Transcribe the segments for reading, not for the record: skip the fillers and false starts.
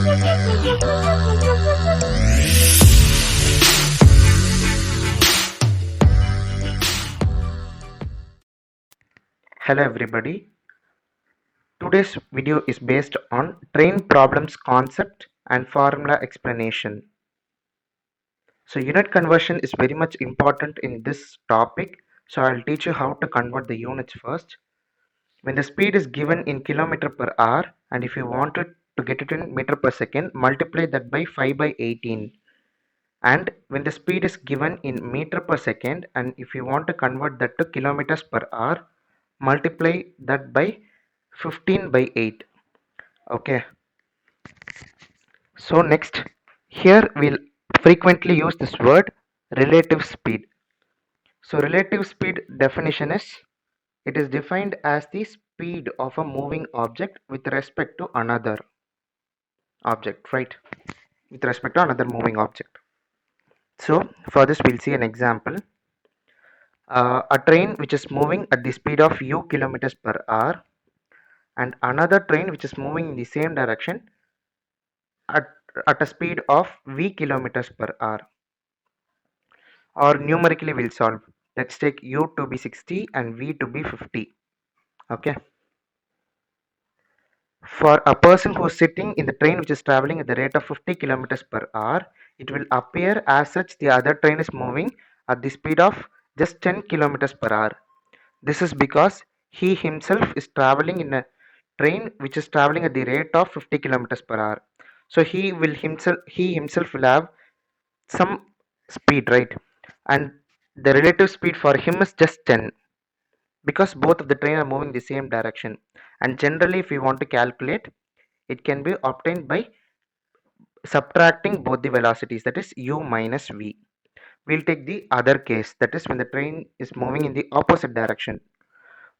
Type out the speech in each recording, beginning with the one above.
Hello everybody. Today's video is based on train problems concept and formula explanation. So unit conversion is very much important in this topic. So I'll teach you how to convert the units first. When the speed is given in kilometer per hour and if you wanted to get it in meter per second, multiply that by 5 by 18. And when the speed is given in meter per second and if you want to convert that to kilometers per hour, multiply that by 15 by 8. Okay, so next, here we'll frequently use this word relative speed. So relative speed definition is, it is defined as the speed of a moving object with respect to another object, right? With respect to another moving object. So for this we'll see an example. A train which is moving at the speed of u kilometers per hour and another train which is moving in the same direction at, at a speed of v kilometers per hour. Or numerically we'll solve. Let's take u to be 60 and v to be 50. Okay. For a person who is sitting in the train which is traveling at the rate of 50 kilometers per hour, it will appear as such the other train is moving at the speed of just 10 kilometers per hour. This is because he himself is traveling in a train which is traveling at the rate of 50 kilometers per hour. So he himself will have some speed, right? And the relative speed for him is just 10 because both of the train are moving the same direction. And generally if we want to calculate, it can be obtained by subtracting both the velocities, that is u minus v. We'll take the other case, that is when the train is moving in the opposite direction.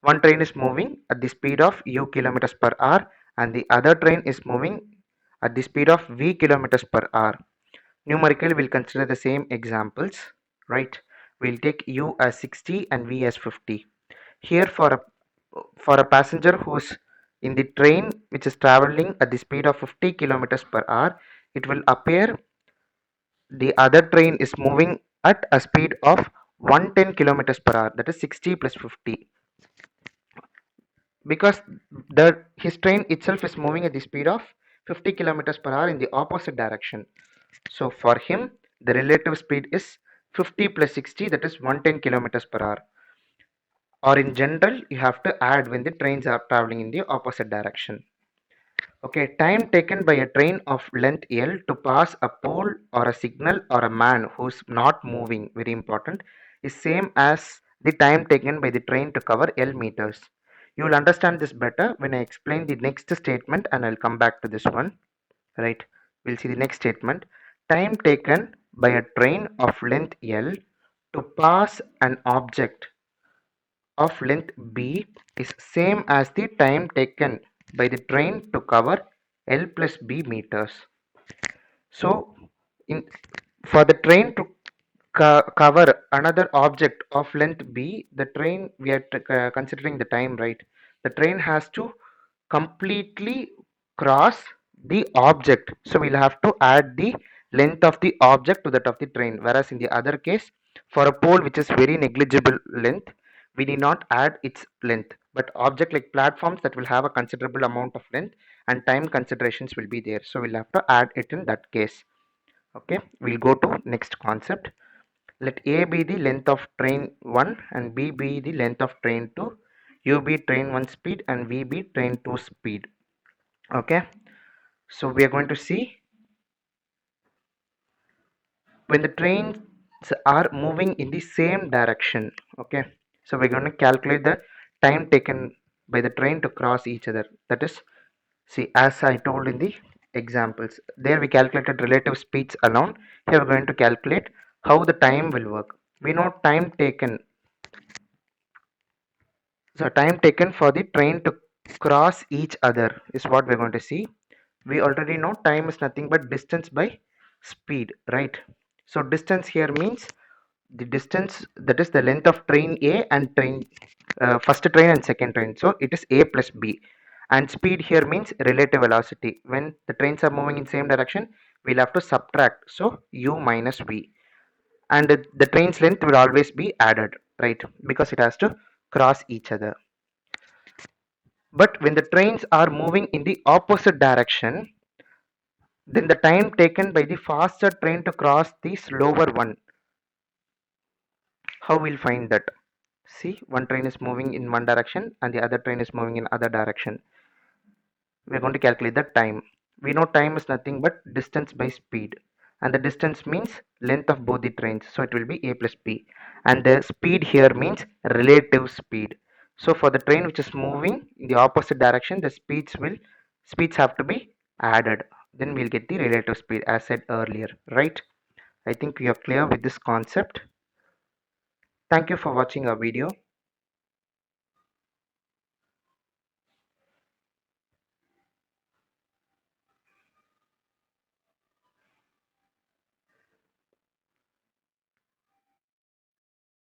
One train is moving at the speed of u kilometers per hour and the other train is moving at the speed of v kilometers per hour. Numerically we'll consider the same examples, right? We'll take u as 60 and v as 50. Here for a passenger who's in the train which is traveling at the speed of 50 kilometers per hour, it will appear the other train is moving at a speed of 110 kilometers per hour, that is 60 plus 50, because his train itself is moving at the speed of 50 kilometers per hour in the opposite direction. So for him the relative speed is 50 plus 60, that is 110 kilometers per hour. Or in general you have to add when the trains are traveling in the opposite direction. Okay, time taken by a train of length L to pass a pole or a signal or a man who's not moving, very important, is same as the time taken by the train to cover L meters. You will understand this better when I explain the next statement and I'll come back to this one. Right, we'll see the next statement. Time taken by a train of length L to pass an object of length b is same as the time taken by the train to cover L plus b meters. So for the train to cover another object of length b, the train, we are considering the time, right? The train has to completely cross the object. So we'll have to add the length of the object to that of the train. Whereas in the other case, for a pole which is very negligible length, we need not add its length. But object like platforms that will have a considerable amount of length and time considerations will be there. So we'll have to add it in that case. Okay, we'll go to next concept. Let A be the length of train 1 and B be the length of train 2. U be train 1 speed and V be train 2 speed. Okay, so we are going to see when the trains are moving in the same direction. Okay, so we're going to calculate the time taken by the train to cross each other. That is, see, as I told in the examples, there we calculated relative speeds alone. Here we're going to calculate how the time will work. We know time taken. So time taken for the train to cross each other is what we're going to see. We already know time is nothing but distance by speed, right? So distance here means the distance, that is the length of train A and train first train and second train. So it is A plus B. and speed here means relative velocity. When the trains are moving in same direction, we'll have to subtract, so u minus v, and the train's length will always be added, right, because it has to cross each other. But when the trains are moving in the opposite direction, then the time taken by the faster train to cross the slower one, how we'll find that? See, one train is moving in one direction and the other train is moving in other direction. We're going to calculate the time. We know time is nothing but distance by speed, and the distance means length of both the trains, so it will be a plus b, and the speed here means relative speed. So for the train which is moving in the opposite direction, the speeds have to be added, then we'll get the relative speed as said earlier, right? I think we are clear with this concept. Thank you for watching our video.